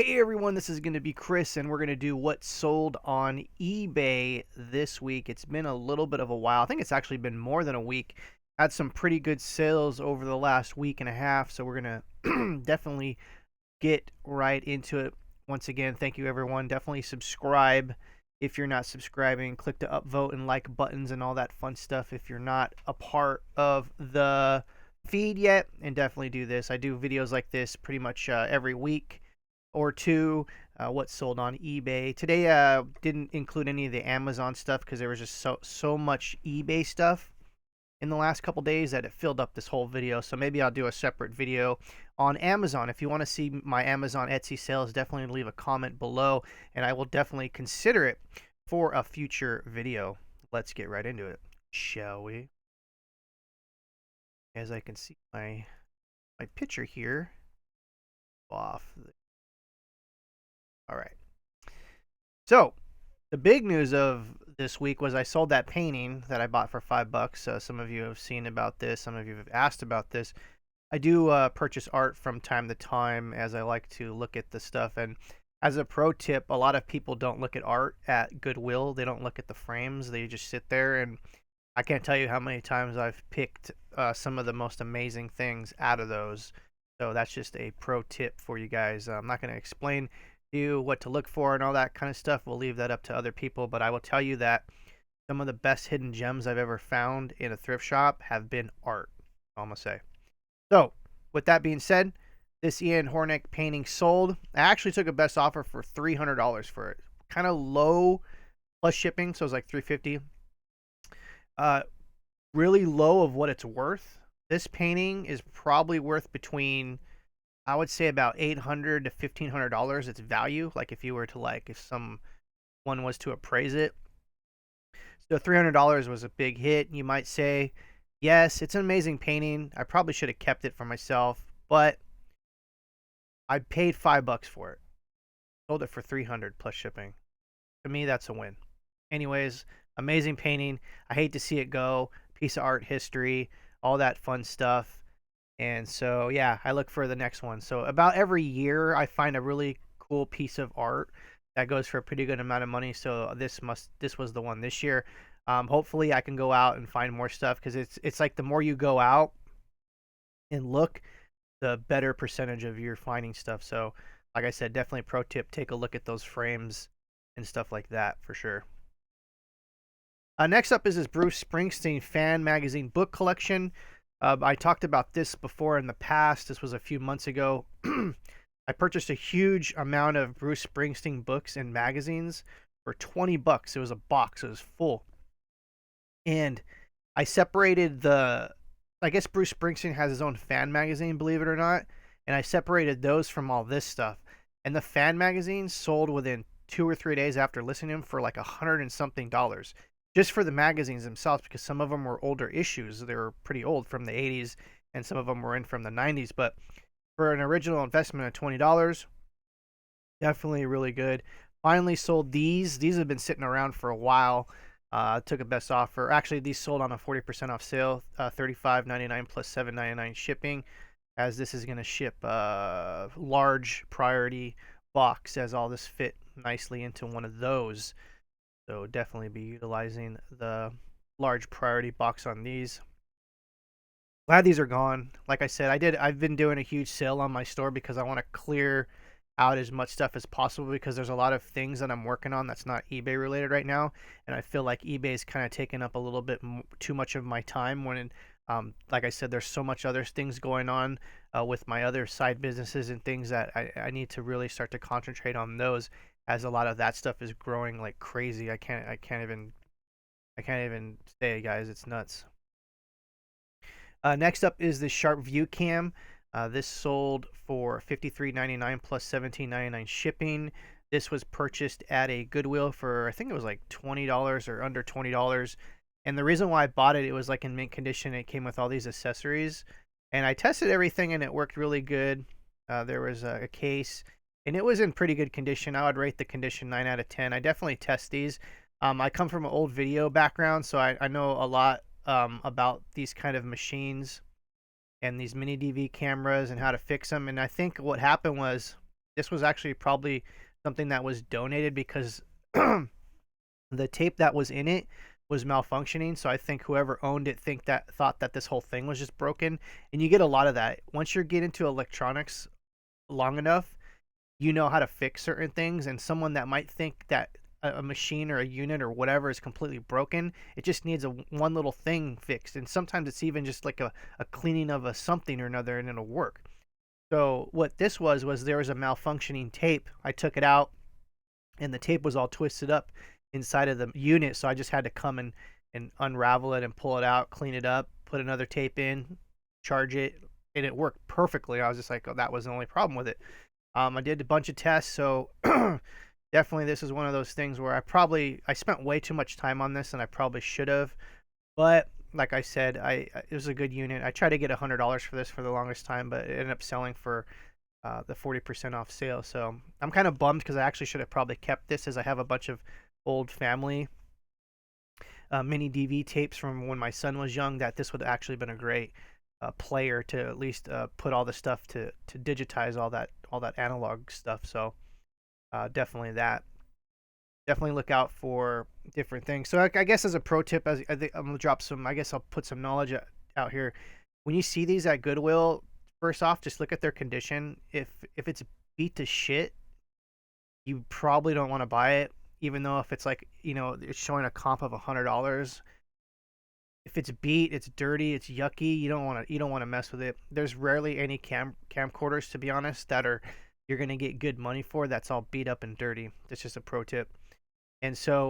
Hey everyone, this is going to be Chris, and we're going to do what sold on eBay this week. It's been a little bit of a while. I think it's actually been more than a week. Had some pretty good sales over the last week and a half, so we're going to definitely get right into it. Once again, thank you everyone. Definitely subscribe if you're not subscribing. Click the upvote and like buttons and all that fun stuff if you're not a part of the feed yet, and definitely do this. I do videos like this pretty much every week or two. What sold on eBay today didn't include any of the Amazon stuff because there was just so much eBay stuff in the last couple days that it filled up this whole video. So maybe I'll do a separate video on Amazon. If you want to see my Amazon Etsy sales, definitely leave a comment below and I will definitely consider it for a future video. Let's get right into it, shall we? As I can see my picture here off. All right. So the big news of this week was I sold that painting that I bought for $5. Some of you have seen about this. Some of you have asked about this. I do purchase art from time to time as I like to look at the stuff. And as a pro tip, a lot of people don't look at art at Goodwill. They don't look at the frames. They just sit there. And I can't tell you how many times I've picked some of the most amazing things out of those. So that's just a pro tip for you guys. I'm not going to explain you what to look for and all that kind of stuff. We'll leave that up to other people, but I will tell you that some of the best hidden gems I've ever found in a thrift shop have been art, I'm gonna say. So with that being said, this Ian Hornick painting sold. I actually took a best offer for $300 for it. Kind of low plus shipping, so it was like $350. Really low of what it's worth. This painting is probably worth between, I would say, about $800 to $1,500 its value. Like if you were to, like, if someone was to appraise it. So $300 was a big hit. You might say, yes, it's an amazing painting. I probably should have kept it for myself, but I paid $5 for it. Sold it for $300 plus shipping. To me, that's a win. Anyways, amazing painting. I hate to see it go. Piece of art history, all that fun stuff. And so, yeah, I look for the next one. So about every year, I find a really cool piece of art that goes for a pretty good amount of money. So this was the one this year. Hopefully, I can go out and find more stuff because it's like the more you go out and look, the better percentage of you're finding stuff. So, like I said, definitely pro tip: take a look at those frames and stuff like that for sure. Next up is this Bruce Springsteen fan magazine book collection. I talked about this before in the past. This was a few months ago. I purchased a huge amount of Bruce Springsteen books and magazines for $20. It was a box. It was full. And I separated I guess Bruce Springsteen has his own fan magazine, believe it or not. And I separated those from all this stuff. And the fan magazines sold within 2 or 3 days after listening to him for like $100 and something just for the magazines themselves, because some of them were older issues. They were pretty old, from the 80s, and some of them were in from the 90s. But for an original investment of $20, definitely really good. Finally sold these. These have been sitting around for a while. Took a best offer. Actually, these sold on a 40% off sale, $35.99 plus $7.99 shipping, as this is going to ship a large priority box, as all this fit nicely into one of those. So definitely be utilizing the large priority box on these. Glad these are gone. Like I said, I've been doing a huge sale on my store because I want to clear out as much stuff as possible, because there's a lot of things that I'm working on that's not eBay related right now, and I feel like eBay is kind of taking up a little bit too much of my time when like I said, there's so much other things going on with my other side businesses and things that I need to really start to concentrate on those, as a lot of that stuff is growing like crazy. I can't even say it, guys. It's nuts. Next up is the Sharp View Cam. This sold for $53.99 plus $17.99 shipping. This was purchased at a Goodwill for, I think it was like $20 or under $20. And the reason why I bought it, it was like in mint condition. It came with all these accessories. And I tested everything and it worked really good. There was a case and it was in pretty good condition. I would rate the condition 9 out of 10. I definitely test these. I come from an old video background, so I know a lot about these kind of machines and these mini DV cameras and how to fix them. And I think what happened was This was actually probably something that was donated because the tape that was in it was malfunctioning. So I think whoever owned it thought that this whole thing was just broken. And you get a lot of that once you get into electronics long enough. You know how to fix certain things, and someone that might think that a machine or a unit or whatever is completely broken, it just needs one little thing fixed. And sometimes it's even just like a cleaning of a something or another, and it'll work. So what this was there was a malfunctioning tape. I took it out, and the tape was all twisted up inside of the unit. So I just had to come and unravel it and pull it out, clean it up, put another tape in, charge it, and it worked perfectly. I was just like, oh, that was the only problem with it. I did a bunch of tests, so definitely this is one of those things where I spent way too much time on this, and I probably should have. But like I said, it was a good unit. I tried to get $100 for this for the longest time, but it ended up selling for the 40% off sale. So I'm kind of bummed because I actually should have probably kept this, as I have a bunch of old family mini DV tapes from when my son was young. That this would have actually been a great player to at least put all the stuff to digitize all that analog stuff. So definitely look out for different things. So I guess as a pro tip, as I think I'm gonna drop some, I guess I'll put some knowledge out here. When you see these at Goodwill, first off, just look at their condition. If it's beat to shit, you probably don't want to buy it. Even though if it's like, it's showing a comp of $100, if it's beat, it's dirty, it's yucky, you don't want to mess with it. There's rarely any camcorders, to be honest, that you're gonna get good money for. That's all beat up and dirty. That's just a pro tip. And so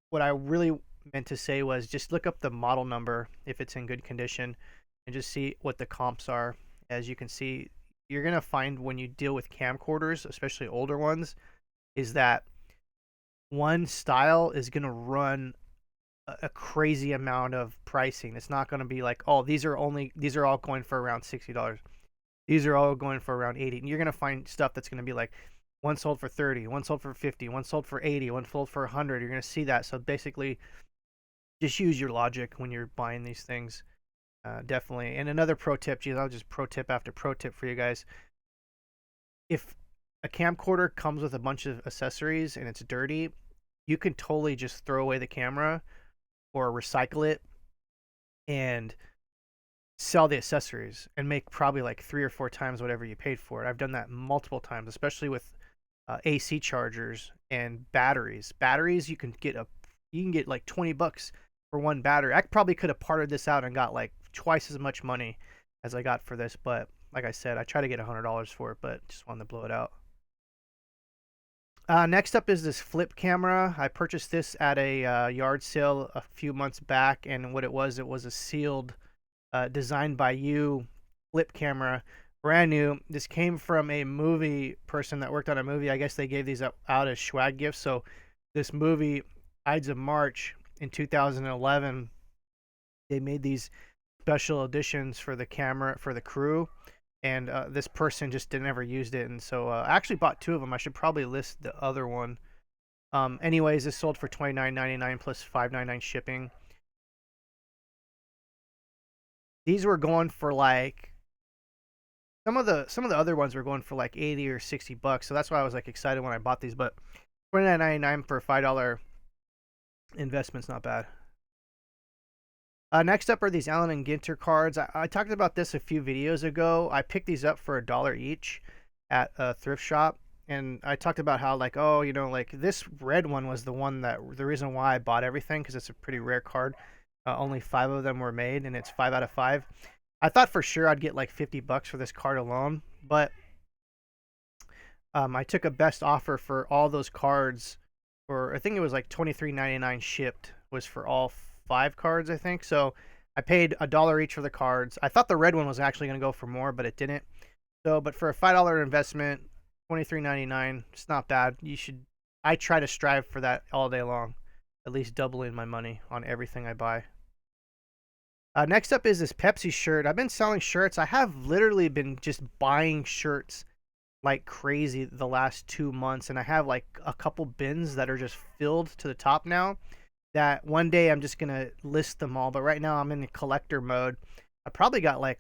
what I really meant to say was just look up the model number if it's in good condition, and just see what the comps are. As you can see, you're gonna find when you deal with camcorders, especially older ones, is that one style is gonna run a crazy amount of pricing. It's not going to be like, oh, these are all going for around $60. These are all going for around 80. And you're going to find stuff that's going to be like one sold for 30, one sold for 50, one sold for 80, one sold for 100. You're going to see that. So basically just use your logic when you're buying these things. Definitely. And another pro tip, geez, I'll just pro tip after pro tip for you guys. If a camcorder comes with a bunch of accessories and it's dirty, you can totally just throw away the camera or recycle it and sell the accessories and make probably like 3 or 4 times whatever you paid for it. I've done that multiple times, especially with AC chargers and batteries. Batteries, you can get like $20 for one battery. I probably could have parted this out and got like twice as much money as I got for this, but like I said, I try to get $100 for it, but just wanted to blow it out. Next up is this flip camera. I purchased this at a yard sale a few months back, and what it was a sealed, designed by you flip camera, brand new. This came from a movie person that worked on a movie. I guess they gave these out as swag gifts. So this movie, Ides of March in 2011, they made these special editions for the camera for the crew. And this person just never used it, and so I actually bought 2 of them. I should probably list the other one. Anyways, this sold for $29.99 plus $5.99 shipping. These were going for like some of the other ones were going for like 80 or $60, so that's why I was like excited when I bought these. But $29.99 for a $5 investment's not bad. Next up are these Allen and Ginter cards. I talked about this a few videos ago. I picked these up for $1 each at a thrift shop, and I talked about how like, oh, like this red one was the reason why I bought everything, because it's a pretty rare card. Only 5 of them were made, and it's 5 out of 5. I thought for sure I'd get like $50 for this card alone, but I took a best offer for all those cards for, I think it was like $23.99 shipped, was for all 5 cards, I think. So I paid $1 each for the cards. I thought the red one was actually going to go for more, but it didn't. So, but for a $5 investment, $23.99, it's not bad. I try to strive for that all day long, at least doubling my money on everything I buy. Next up is this Pepsi shirt. I've been selling shirts. I have literally been just buying shirts like crazy the last 2 months, and I have like a couple bins that are just filled to the top now, that one day I'm just gonna list them all. But right now I'm in the collector mode. I probably got like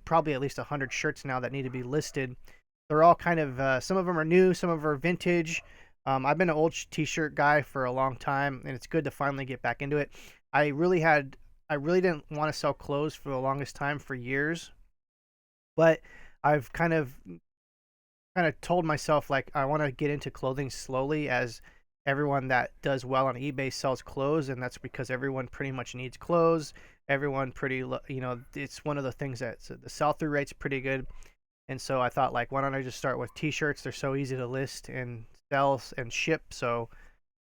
probably at least 100 shirts now that need to be listed. They're all kind of some of them are new, some of them are vintage. I've been an old t-shirt guy for a long time, and it's good to finally get back into it. I really had I really didn't want to sell clothes for the longest time for years, but I've kind of told myself like I want to get into clothing slowly, as everyone that does well on eBay sells clothes, and that's because everyone pretty much needs clothes. Everyone it's one of the things that the sell through rate's pretty good. And so I thought, like, why don't I just start with t-shirts? They're so easy to list and sell and ship. So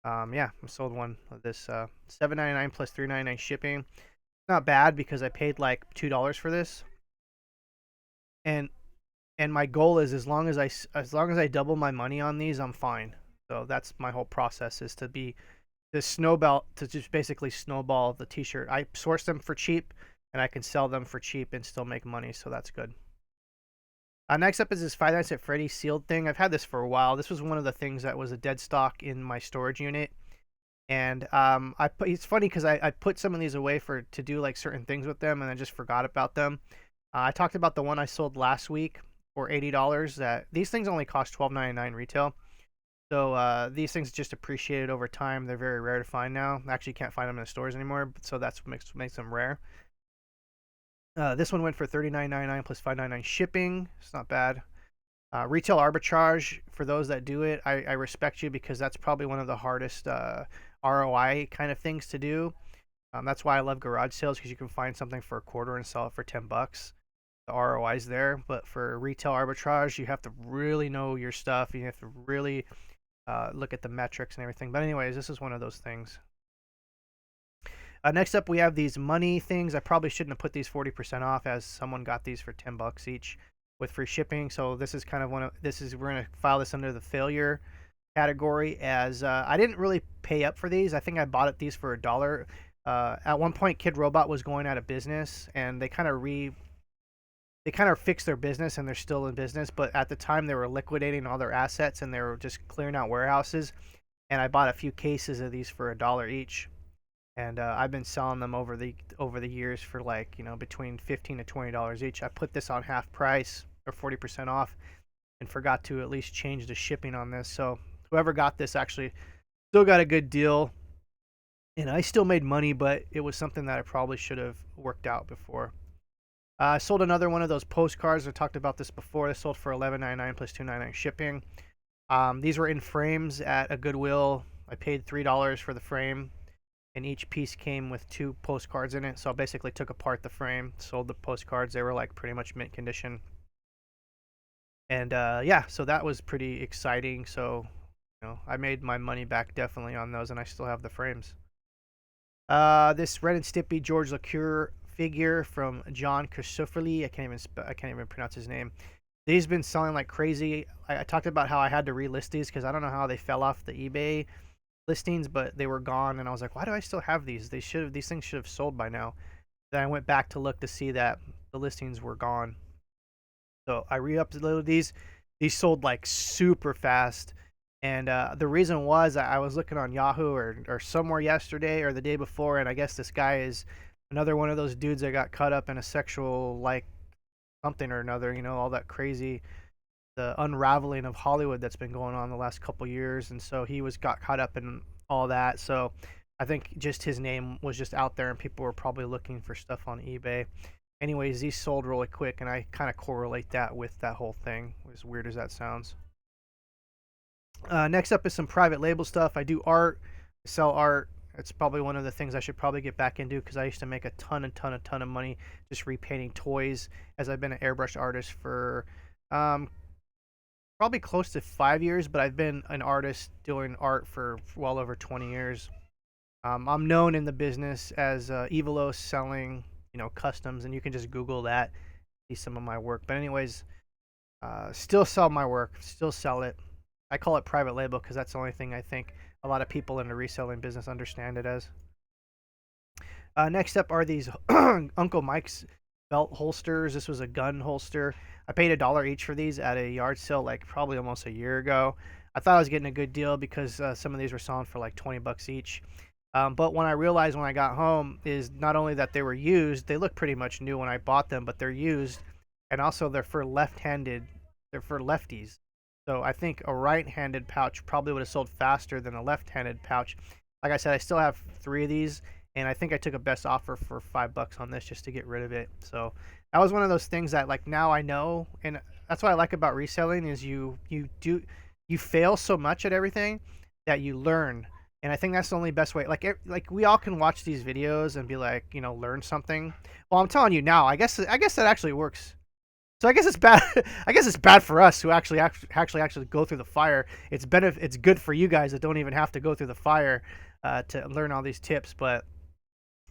yeah, I sold one of this $7.99 plus $3.99 shipping. Not bad because I paid like $2 for this. And my goal is, as long as I double my money on these, I'm fine. So that's my whole process, is to just basically snowball the t-shirt. I source them for cheap, and I can sell them for cheap and still make money, so that's good. Next up is this Five Nights at Freddy's sealed thing. I've had this for a while. This was one of the things that was a dead stock in my storage unit. And it's funny because I put some of these away to do like certain things with them, and I just forgot about them. I talked about the one I sold last week for $80. That these things only cost $12.99 retail. So these things just appreciated over time. They're very rare to find now. Actually, you can't find them in the stores anymore, so that's what makes them rare. This one went for $39.99 plus $5.99 shipping. It's not bad. Retail arbitrage, for those that do it, I respect you, because that's probably one of the hardest ROI kind of things to do. That's why I love garage sales, because you can find something for a quarter and sell it for $10. The ROI's there. But for retail arbitrage, you have to really know your stuff. You have to really look at the metrics and everything. But anyways, this is one of those things. Next up, we have these money things. I probably shouldn't have put these 40% off, as someone got these for $10 each with free shipping. So this is kind of we're gonna file this under the failure category, as I didn't really pay up for these. I think I bought these for $1. At one point, Kid Robot was going out of business, and they kind of fixed their business, and they're still in business. But at the time, they were liquidating all their assets, and they were just clearing out warehouses. And I bought a few cases of these for $1 each. And I've been selling them over the years for, like, between $15 to $20 each. I put this on half price, or 40% off, and forgot to at least change the shipping on this. So whoever got this actually still got a good deal, and I still made money, but it was something that I probably should have worked out before. I sold another one of those postcards. I talked about this before. They sold for $11.99 plus $2.99 shipping. These were in frames at a Goodwill. I paid $3 for the frame, and each piece came with 2 postcards in it. So I basically took apart the frame, sold the postcards. They were like pretty much mint condition. And yeah, so that was pretty exciting. So I made my money back definitely on those, and I still have the frames. This Ren and Stimpy George LaCure figure from John Crisofoli. I can't even pronounce his name. These been selling like crazy. I talked about how I had to relist these because I don't know how they fell off the eBay listings, but they were gone, and I was like, why do I still have these? These things should have sold by now. Then I went back to look to see that the listings were gone. So I re-uploaded these. These sold like super fast. And the reason was I was looking on Yahoo or somewhere yesterday or the day before, and I guess this guy is another one of those dudes that got caught up in a sexual, like, something or another, all that crazy, the unraveling of Hollywood that's been going on the last couple years. And so he got caught up in all that. So I think just his name was just out there, and people were probably looking for stuff on eBay. Anyways, these sold really quick, and I kind of correlate that with that whole thing, as weird as that sounds. Next up is some private label stuff. I do art, sell art. It's probably one of the things I should probably get back into, because I used to make a ton of money just repainting toys, as I've been an airbrush artist for probably close to 5 years, but I've been an artist doing art for well over 20 years. I'm known in the business as Evilos, selling customs, and you can just Google that, see some of my work. But anyways, still sell my work, still sell it. I call it private label because that's the only thing I think a lot of people in the reselling business understand it as. Next up are these Uncle Mike's belt holsters. This was a gun holster. I paid $1 each for these at a yard sale, like probably almost a year ago. I thought I was getting a good deal because some of these were selling for like $20 each. But when I realized when I got home is not only that they were used, they look pretty much new when I bought them, but they're used, and also they're for left-handed They're for lefties. So I think a right-handed pouch probably would have sold faster than a left-handed pouch. Like I said, I still have 3 of these, and I think I took a best offer for $5 on this just to get rid of it. So that was one of those things that like now I know, and that's what I like about reselling is you fail so much at everything that you learn. And I think that's the only best way. Like we all can watch these videos and be like, learn something. Well, I'm telling you now, I guess that actually works. So I guess it's bad. I guess it's bad for us who actually go through the fire. It's good for you guys that don't even have to go through the fire to learn all these tips. But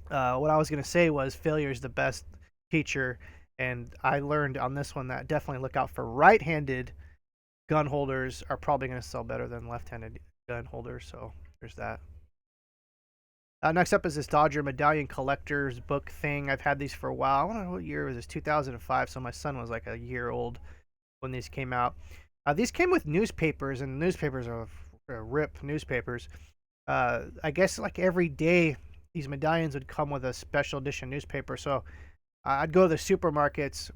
what I was gonna say was failure is the best teacher, and I learned on this one that definitely look out for right-handed gun holders are probably gonna sell better than left-handed gun holders. So there's that. Next up is this Dodger Medallion Collector's Book thing. I've had these for a while. I don't know what year was this, 2005. So my son was like a year old when these came out. These came with newspapers, and newspapers are rip newspapers. I guess like every day, these medallions would come with a special edition newspaper. So I'd go to the supermarkets,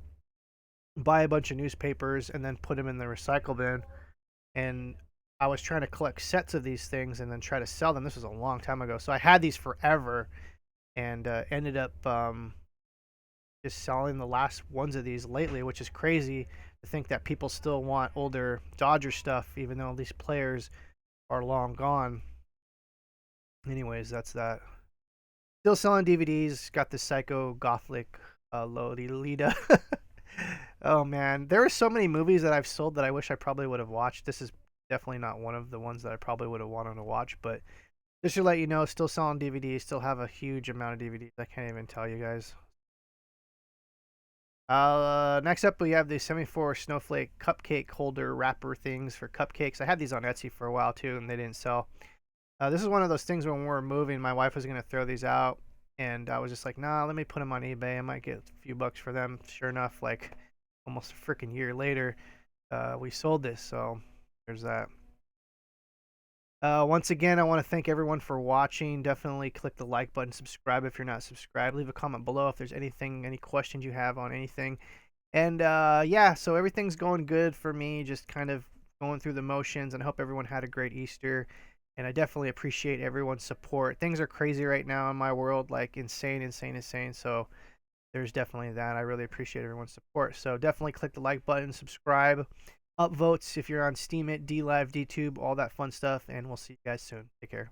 buy a bunch of newspapers, and then put them in the recycle bin. And I was trying to collect sets of these things and then try to sell them. This was a long time ago. So I had these forever and ended up just selling the last ones of these lately, which is crazy to think that people still want older Dodger stuff, even though these players are long gone. Anyways, that's that. Still selling DVDs. Got the Psycho Gothic Lolita. Oh man, there are so many movies that I've sold that I wish I probably would have watched. This is definitely not one of the ones that I probably would have wanted to watch, but just to let you know, still selling DVDs, still have a huge amount of DVDs. I can't even tell you guys. Next up, we have the 74 Snowflake Cupcake Holder wrapper things for cupcakes. I had these on Etsy for a while too, and they didn't sell. This is one of those things when we were moving, my wife was going to throw these out, and I was just like, nah, let me put them on eBay. I might get a few bucks for them. Sure enough, like almost a freaking year later, we sold this, so there's that. Once again, I want to thank everyone for watching. Definitely click the like button, subscribe if you're not subscribed. Leave a comment below if there's any questions you have on anything. And yeah, so everything's going good for me, just kind of going through the motions, and I hope everyone had a great Easter. And I definitely appreciate everyone's support. Things are crazy right now in my world, like insane, insane, insane. So there's definitely that. I really appreciate everyone's support. So definitely click the like button, subscribe, upvotes if you're on Steemit, DLive, DTube, all that fun stuff. And we'll see you guys soon. Take care.